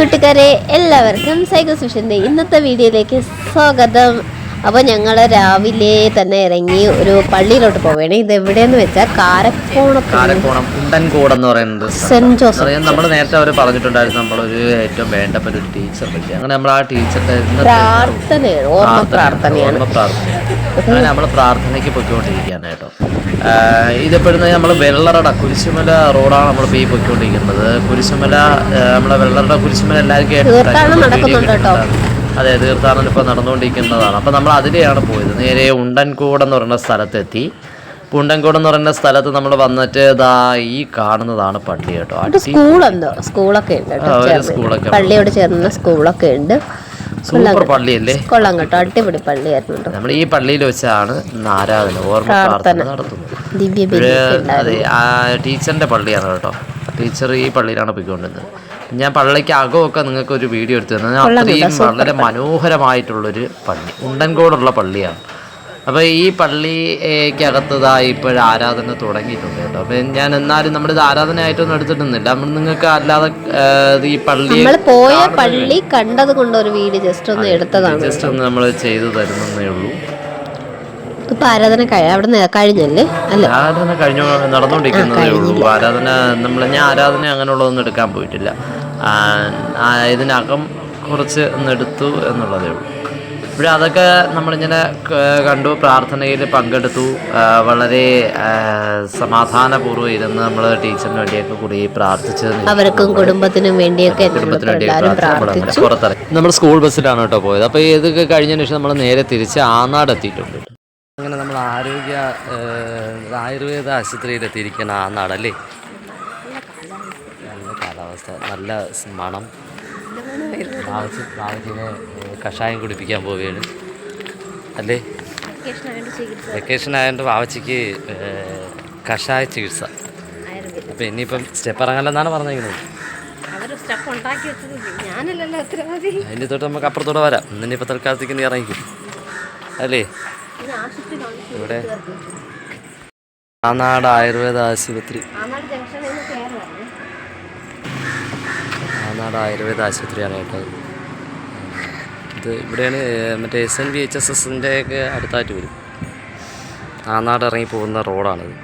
കൂട്ടുകാരെ എല്ലാവർക്കും സൈക്കോ സുഷന്റെ ഇന്നത്തെ വീഡിയോയിലേക്ക് സ്വാഗതം. അപ്പോൾ ഞങ്ങൾ രാവിലെ തന്നെ ഇറങ്ങി ഒരു പള്ളിയിലോട്ട് പോവുകയാണ്. ഇത് എവിടെയെന്ന് വെച്ചാൽ കാരക്കോണം ഉണ്ടൻകോട് എന്ന് പറയുന്നത് സെന്റ് ജോസഫ്. നമ്മൾ നേരത്തെ അവർ പറഞ്ഞിട്ടുണ്ടായിരുന്നു നമ്മളൊരു ഏറ്റവും വേണ്ടപ്പെട്ട ഒരു ടീച്ചർ പറ്റി. അങ്ങനെ നമ്മൾ ആ ടീച്ചറിന്റെ പ്രാർത്ഥനയാണ് അങ്ങനെ നമ്മൾ പ്രാർത്ഥനയ്ക്ക് പൊയ്ക്കൊണ്ടിരിക്കുകയാണ് കേട്ടോ. ഇതിപ്പോഴും നമ്മൾ വെള്ളറട കുരിശുമല റോഡാണ് നമ്മൾ പോയി പൊയ്ക്കൊണ്ടിരിക്കുന്നത്. കുരിശുമല നമ്മളെ വെള്ളറട കുരിശുമല എല്ലാവർക്കും അതെ തീർത്ഥാടനം ഇപ്പോൾ നടന്നുകൊണ്ടിരിക്കുന്നതാണ്. അപ്പോൾ നമ്മൾ അതിലെയാണ് പോയത്. നേരെ ഉണ്ടൻകോട് എന്ന് പറയുന്ന സ്ഥലത്തെത്തി. ഉണ്ടൻകോട് എന്ന് പറയുന്ന സ്ഥലത്ത് നമ്മൾ വന്നിട്ട് ഇതാ ഈ കാണുന്നതാണ് പള്ളി കേട്ടോ. സ്കൂളൊക്കെ ഉണ്ട്, പള്ളിയോട് ചേർന്ന സ്കൂളൊക്കെ ഉണ്ട്. സൂപ്പർ പള്ളിയല്ലേ, കൊള്ളാം കേട്ടോ, അടിപൊളി പള്ളിയായിരുന്നു. നമ്മൾ ഈ പള്ളിയിൽ വെച്ചാണ് ആരാധന ഓർമ്മ പ്രാർത്ഥന നടത്തുന്നത്. അതെ, ആ ടീച്ചറിന്റെ പള്ളിയാണ് കേട്ടോ. ടീച്ചർ ഈ പള്ളിയിലാണ് പോയിക്കൊണ്ടിരുന്നത്. ഞാൻ പള്ളിക്ക് അകമൊക്കെ നിങ്ങൾക്ക് ഒരു വീഡിയോ എടുത്തു തന്നത്. അത്രയും വളരെ മനോഹരമായിട്ടുള്ളൊരു പള്ളി, ഉണ്ടൻകോടുള്ള പള്ളിയാണ്. അപ്പോൾ ഈ പള്ളിക്കകത്തതായി ഇപ്പോഴും ആരാധന തുടങ്ങിയിട്ടുണ്ട് കേട്ടോ. അപ്പം ഞാൻ എന്നാലും നമ്മളിത് ആരാധനയായിട്ടൊന്നും എടുത്തിട്ടൊന്നുമില്ല. നമ്മൾ നിങ്ങൾക്ക് അല്ലാതെ ഈ പള്ളി പോയ പള്ളി കണ്ടത് കൊണ്ട് ഒരു വീഡിയോ ജസ്റ്റ് ഒന്ന് നമ്മൾ ചെയ്തു തരുന്നേ ഉള്ളൂ. ഇപ്പൊ ആരാധന അവിടെ കഴിഞ്ഞല്ലേ? അല്ല, ആരാധന കഴിഞ്ഞു നടന്നുകൊണ്ടിരിക്കുന്നതേ ഉള്ളൂ. ആരാധന ഞാൻ ആരാധന അങ്ങനെയുള്ളതൊന്നും എടുക്കാൻ പോയിട്ടില്ല. ഇതിനകം കുറച്ച് ഒന്ന് എടുത്തു എന്നുള്ളതേ ഉള്ളൂ. ഇവിടെ അതൊക്കെ നമ്മളിങ്ങനെ കണ്ടു, പ്രാർത്ഥനയിൽ പങ്കെടുത്തു. വളരെ സമാധാനപൂർവ്വം ഇരുന്ന് നമ്മൾ ടീച്ചറിന് വേണ്ടിയൊക്കെ കൂടി പ്രാർത്ഥിച്ച് അവർക്കും കുടുംബത്തിനും വേണ്ടിയൊക്കെ പുറത്തിറങ്ങി. നമ്മൾ സ്കൂൾ ബസ്സിലാണ് കേട്ടോ പോയത്. അപ്പോൾ ഇതൊക്കെ കഴിഞ്ഞതിന് ശേഷം നമ്മൾ നേരെ തിരിച്ച് ആനാട് എത്തിയിട്ടുണ്ട്. അങ്ങനെ നമ്മൾ ആയുർവേദ ആശുപത്രിയിലെത്തിയിരിക്കുന്ന ആനാടല്ലേ. നല്ല കാലാവസ്ഥ, നല്ല മണം. ബാവച്ചിനെ കഷായം കുടിപ്പിക്കാൻ പോവുകയാണ് അല്ലേ. വെക്കേഷൻ ആയതുകൊണ്ട് ബാവച്ചിക്ക് കഷായ ചികിത്സ. അപ്പം ഇനിയിപ്പം സ്റ്റെപ്പ് ഇറങ്ങാനെന്നാണ് പറഞ്ഞിരിക്കുന്നത്. അതിൻ്റെ തൊട്ട് നമുക്ക് അപ്പുറത്തോടെ വരാം. ഇന്നിപ്പോൾ തൽക്കാലത്തേക്ക് നീ ഇറങ്ങിക്കും അല്ലേ. ഇവിടെ ആനാട് ആയുർവേദ ആശുപത്രി, ആനാട് ആയുർവേദ ആശുപത്രിയാണ് കേട്ടോ. ഇത് ഇവിടെയാണ് മറ്റേ SNVHSSൻ്റെ ഒക്കെ അടുത്തായിട്ട് വരും. ആനാട് ഇറങ്ങി പോകുന്ന റോഡാണിത്.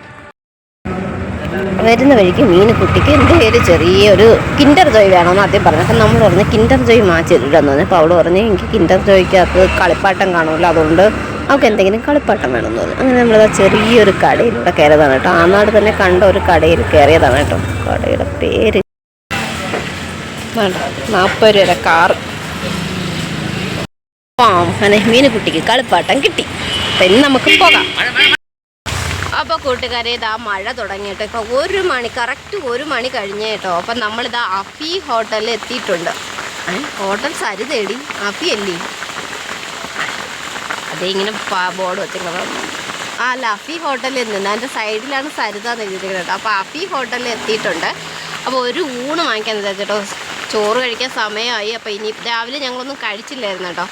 വരുന്ന വഴിക്ക് മീനുകുട്ടിക്ക് എന്തെങ്കിലും ചെറിയൊരു കിൻഡർ ജോയ് വേണമെന്ന് ആദ്യം പറഞ്ഞു. അപ്പം നമ്മൾ പറഞ്ഞു കിൻഡർ ജോയ് മാറ്റിയിട്ടാന്ന് പറഞ്ഞു. അപ്പോൾ അവൾ പറഞ്ഞു എനിക്ക് കിൻഡർ ജോയ്ക്കകത്ത് കളിപ്പാട്ടം കാണുമല്ലോ, അതുകൊണ്ട് അവൾക്ക് എന്തെങ്കിലും കളിപ്പാട്ടം വേണമെന്ന് പറഞ്ഞു. അങ്ങനെ നമ്മളത് ചെറിയൊരു കടയിലൂടെ കയറിയതാണ് കേട്ടോ. ആനാട് തന്നെ കണ്ട ഒരു കടയിൽ കയറിയതാണ് കേട്ടോ. കടയുടെ പേര് 40 രൂപ കാർ. അങ്ങനെ മീനുകുട്ടിക്ക് കളിപ്പാട്ടം കിട്ടി. പിന്നെ നമുക്ക് പോകാം. അപ്പോൾ കൂട്ടുകാരെ ഇതാ മഴ തുടങ്ങിയിട്ട് ഇപ്പോൾ 1 മണി, കറക്റ്റ് 1 മണി കഴിഞ്ഞ കേട്ടോ. അപ്പം നമ്മളിതാ അഫി ഹോട്ടലിൽ എത്തിയിട്ടുണ്ട്. ഹോട്ടൽ സരിതേടി അഫി അല്ലേ, അതേ ഇങ്ങനെ ബോർഡ് വെച്ചിരിക്കുന്നത്. അല്ല, അഫി ഹോട്ടലിൽ നിന്ന് അതിൻ്റെ സൈഡിലാണ് സരിത എന്ന് എഴുതിയിരിക്കുന്നത് കേട്ടോ. അപ്പോൾ അഫി ഹോട്ടലിൽ എത്തിയിട്ടുണ്ട്. അപ്പോൾ ഒരു ഊണ് വാങ്ങിക്കാൻ വിചാരിച്ചേട്ടോ. ചോറ് കഴിക്കാൻ സമയമായി. അപ്പോൾ ഇനി രാവിലെ ഞങ്ങളൊന്നും കഴിച്ചില്ലായിരുന്നു കേട്ടോ.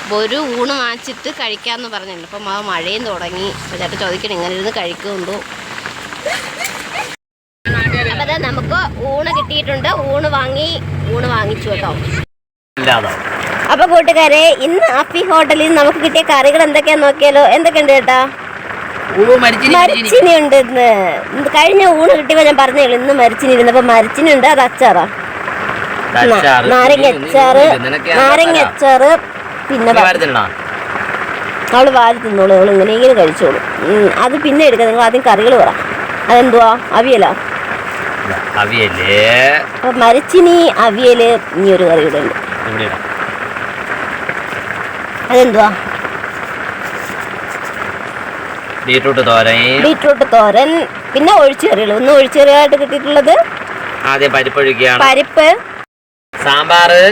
അപ്പോൾ ഒരു ഊണ് വാങ്ങിച്ചിട്ട് കഴിക്കാമെന്ന് പറഞ്ഞിട്ടുണ്ട്. അപ്പം ആ മഴയും തുടങ്ങി. അപ്പോൾ ചേട്ടൻ ചോദിക്കണം ഇങ്ങനെ ഇരുന്ന് കഴിക്കുന്നുണ്ടോ. അപ്പോൾ അതെ നമുക്ക് ഊണ് കിട്ടിയിട്ടുണ്ട്. ഊണ് വാങ്ങിച്ചു കേട്ടോ. അപ്പോൾ കൂട്ടുകാരെ ഇന്ന് അഫി ഹോട്ടലിൽ നമുക്ക് കിട്ടിയ കറികൾ എന്തൊക്കെയാന്ന് നോക്കിയാലോ. എന്തൊക്കെയുണ്ട് ചേട്ടാ? മരിച്ചിനി ഉണ്ട്. ഇന്ന് കഴിഞ്ഞ ഊണ് കിട്ടിയപ്പോൾ ഞാൻ പറഞ്ഞേ ഇന്ന് മരിച്ചിനി ഇരുന്നപ്പോൾ മരിച്ചിനി ഉണ്ട്. അത് അച്ചാറാ, നാരങ്ങ അച്ചാറ്. പിന്നെ അവള് വാരി തിന്നോളൂ, അവള് ഇങ്ങനെ കഴിച്ചോളൂ. അത് പിന്നെ എടുക്കാം. നിങ്ങൾ ആദ്യം കറികൾ പറ. അതെന്തുവാ? അവിയലാ? അപ്പൊ മരിച്ചിനി, അവിയല്, ഇനി ഒരു കറി കൂടെ ഉണ്ട്. അതെന്തുവാ? ബീട്രൂട്ട് തോരൻ. പിന്നെ ഒഴിച്ചുകറികൾ. ഒന്ന് ഒഴിച്ചുകറിയായിട്ട് കിട്ടിയിട്ടുള്ളത് പരിപ്പ്, സാമ്പാറ്,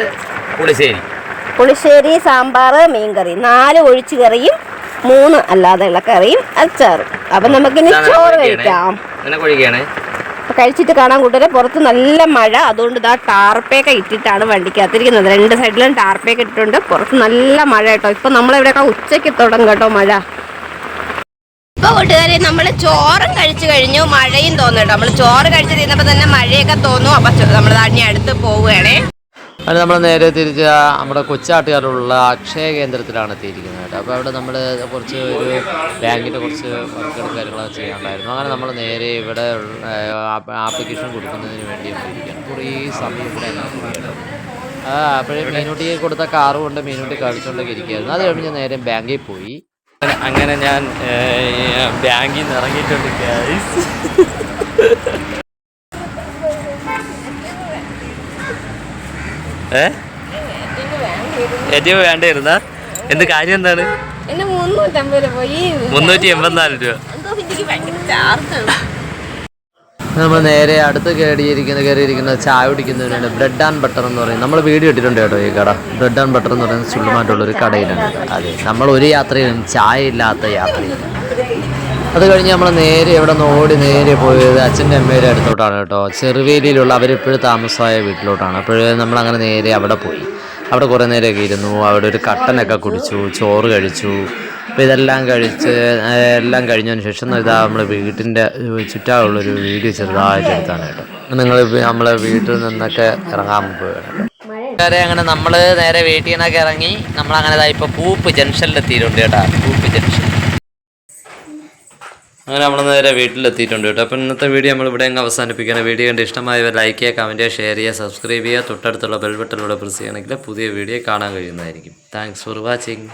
പുളിശ്ശേരി, സാമ്പാർ, മീൻകറി. 4 ഒഴിച്ചുകറിയും 3 അല്ലാതെയുള്ള കറിയും അച്ചാറും. അപ്പം നമുക്കിനി ചോറ് കഴിക്കാം. കഴിച്ചിട്ട് കാണാൻ കൂട്ടരെ പുറത്ത് നല്ല മഴ. അതുകൊണ്ട് ഇതാ ടാർപ്പയൊക്കെ ഇട്ടിട്ടാണ് വണ്ടിക്കകത്തിരിക്കുന്നത്. 2 സൈഡിലും ടാർപ്പയൊക്കെ ഇട്ടിട്ടുണ്ട്. പുറത്ത് നല്ല മഴ കേട്ടോ. ഇപ്പം നമ്മളിവിടെയൊക്കെ ഉച്ചയ്ക്ക് തുടങ്ങും കേട്ടോ മഴ. ഇപ്പോൾ കൂട്ടുകാരെ നമ്മൾ ചോറും കഴിച്ചു കഴിഞ്ഞു. മഴയും തോന്നും കേട്ടോ. നമ്മൾ ചോറ് കഴിച്ച് തീർന്നപ്പോൾ തന്നെ മഴയൊക്കെ തോന്നും. അപ്പം നമ്മൾ തന്നെ അടുത്ത് പോവുകയാണേ. അത് നമ്മൾ നേരെ തിരിച്ച് നമ്മുടെ കൊച്ചാട്ടുകാരിലുള്ള അക്ഷയ കേന്ദ്രത്തിലാണ് എത്തിയിരിക്കുന്നത് കേട്ടോ. അപ്പോൾ അവിടെ നമ്മൾ കുറച്ച് ഒരു ബാങ്കിൻ്റെ കുറച്ച് വർക്കുകളും കാര്യങ്ങളൊക്കെ ചെയ്യാനുണ്ടായിരുന്നു. അങ്ങനെ നമ്മൾ നേരെ ഇവിടെ ആപ്ലിക്കേഷൻ കൊടുക്കുന്നതിന് വേണ്ടി പോയിരിക്കുകയാണ്. കുറേ സമയം ഇവിടെ കേട്ടോ. അപ്പോഴേ മീനുട്ടിയെ കൊടുത്ത കാറ് കൊണ്ട് മീനുട്ടി കളിച്ചുകൊണ്ടൊക്കെ ഇരിക്കുകയായിരുന്നു. അത് കഴിഞ്ഞ് നേരെ ബാങ്കിൽ പോയി. അങ്ങനെ ഞാൻ ബാങ്കിൽ നിന്ന് ഇറങ്ങിയിട്ടുണ്ട് ഗൈസ്. ഏറ്റവും വേണ്ടായിരുന്ന എന്ത് കാര്യം എന്താണ്? 384 രൂപ. നമ്മൾ നേരെ അടുത്ത് കയറിയിരിക്കുന്ന ചായ കുടിക്കുന്നതിനാണ് ബ്രെഡ് ആൻഡ് ബട്ടർ എന്ന് പറയുന്നത്. നമ്മൾ വീഡിയോ ഇട്ടിട്ടുണ്ട് കേട്ടോ. ഈ കട ബ്രെഡ് ആൻഡ് ബട്ടർ എന്ന് പറയുന്നത് സുള്ളുമായിട്ടുള്ളൊരു കടയിലാണ്. അതെ, നമ്മൾ ഒരു യാത്രയിലും ചായ ഇല്ലാത്ത യാത്രയില്ല. അത് കഴിഞ്ഞ് നമ്മൾ നേരെ ഇവിടെ നിന്ന് ഓടി നേരെ പോയത് അച്ഛൻ്റെ അമ്മയുടെ അടുത്തോട്ടാണ് കേട്ടോ. ചെറുവേലിയിലുള്ള അവരിപ്പോഴും താമസമായ വീട്ടിലോട്ടാണ്. അപ്പോഴേ നമ്മളങ്ങനെ നേരെ അവിടെ പോയി. അവിടെ കുറേ നേരമൊക്കെ ഇരുന്നു. അവിടെ ഒരു കട്ടനൊക്കെ കുടിച്ചു, ചോറ് കഴിച്ചു. അപ്പോൾ ഇതെല്ലാം എല്ലാം കഴിഞ്ഞതിന് ശേഷം ഇതാ നമ്മൾ വീട്ടിൻ്റെ ചുറ്റാമുള്ളൊരു വീഡിയോ ചെറുതായിട്ട് എടുത്താണ് കേട്ടോ. നിങ്ങൾ നമ്മളെ വീട്ടിൽ നിന്നൊക്കെ ഇറങ്ങാൻ പോവുകയാണ്. അങ്ങനെ നമ്മൾ നേരെ വീട്ടിൽ നിന്നൊക്കെ ഇറങ്ങി നമ്മളങ്ങനെ ഇതാ ഇപ്പോൾ പൂപ്പ് ജംഗ്ഷനിലെത്തിയിട്ടുണ്ട് കേട്ടോ. പൂപ്പ് ജംഗ്ഷൻ. അങ്ങനെ നമ്മൾ നേരെ വീട്ടിലെത്തിയിട്ടുണ്ട് കേട്ടോ. അപ്പോൾ ഇന്നത്തെ വീഡിയോ നമ്മൾ ഇവിടെ അങ്ങ് അവസാനിപ്പിക്കുകയാണ്. വീഡിയോ കണ്ട് ഇഷ്ടമായവർ ലൈക്ക് ചെയ്യുക, കമൻറ്റ് ചെയ്യുക, ഷെയർ ചെയ്യുക, സബ്സ്ക്രൈബ് ചെയ്യുക. തൊട്ടടുത്തുള്ള ബെൽ ബട്ടണിലൂടെ പ്രസ് ചെയ്യണമെങ്കിൽ പുതിയ വീഡിയോ കാണാൻ കഴിയുന്നതായിരിക്കും. Thanks for watching.